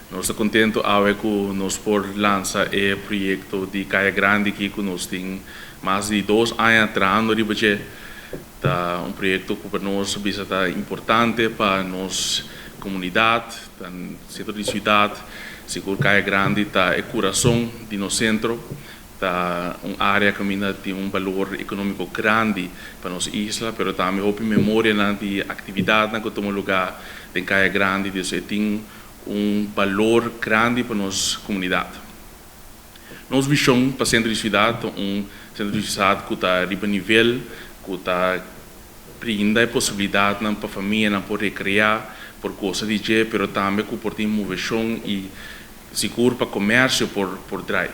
Nós estamos contentes com nós por lançar o projeto de Caia Grande que nós temos mais de 2 anos atrás no budget. Tá projeto que para nós é importante para nossa comunidade, no centro de cidade. Seguro Caia Grande está o coração de nosso centro. Tá uma área que tem valor econômico grande para nossa isla, mas também houve memória de atividade que toma lugar em Caia Grande, então tem valor grande para nossa comunidade. Nossa visão para o centro de cidade centro de cidade que está a nível, que está brinda a possibilidade para a família poder recrear por coisa de dia, mas também que por ter inovação e seguro para comércio por drive.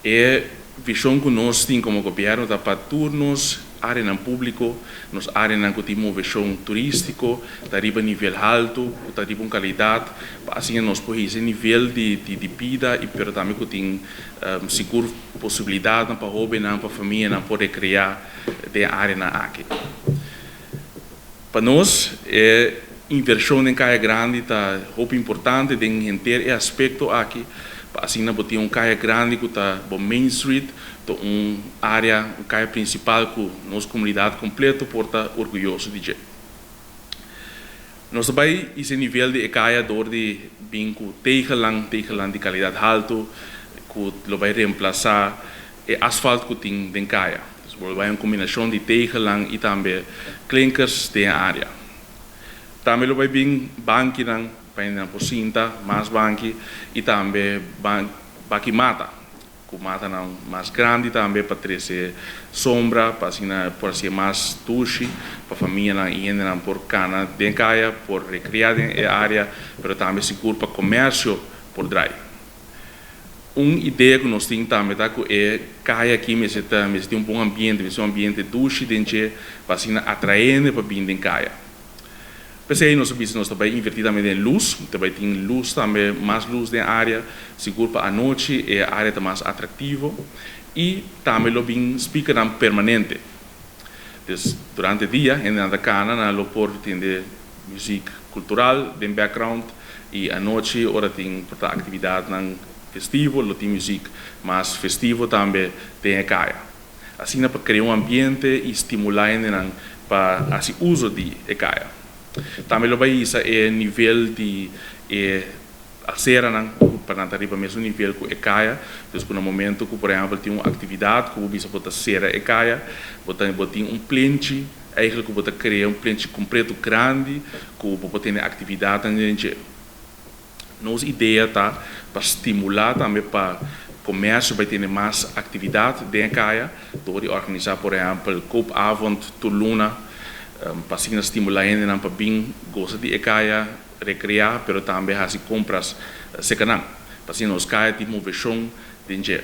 É a visão que nós temos como governo para turnos, área no público, nos áreas que temos inovação turística, está a nível alto, está a qualidade, assim nós podemos nível de vida e também que tem seguro possibilidade para o jovem, para a família poder criar de área na aqui. Para nós é inversão em Caia Grande está muito importante em ter esse aspecto aqui. Assim, nós temos Caia Grande que está no Main Street, uma área, caia principal que nossa comunidade completa porta orgulhoso de ter. Nós também esse nível de caia de bem com tegelang de qualidade alta, que vai reemplaçar o asfalto que tem em caia. Vai uma combinação de tegelang e também clinkers de área. Também vai bem banque para por cinta, mais banque e também banque mata, que mata mais grande também para ter sombra, para ser mais duche, para a família ir por cana de caia, por recriar a área, mas também seguro para comércio por drive. Uma ideia que nós temos também é caia aqui, mas tem bom ambiente, um ambiente duche, para atrair para vir em caia. Pensei nós também invertir também em luz, também tem luz também, mais luz na área, seguro para a noite, a área está mais atrativa e também lo bem speaker permanente. Então, durante o dia, na cana, lo por ter música cultural, de background, e à noite, ora tem atividade festivo, lo tem música mais festivo também tem a caia. Assim, para criar um ambiente e estimular para o uso de caia. Também lo vai isso é nível de acera para não arribar mesmo nível que caia. Então, no momento que por exemplo tem uma atividade que você pode cera caia, você tem plente, eigenlijk que você cria plente completo grande, que você tem atividade dentro. Nossa ideia tá para estimular também para comércio vai ter mais atividade dentro caia, door organizar por exemplo koopavond Tuluna. Para estimular ainda para bem gostar de caia, recrear, mas também fazer compras second-hand. Para nós caia de inovação dentro.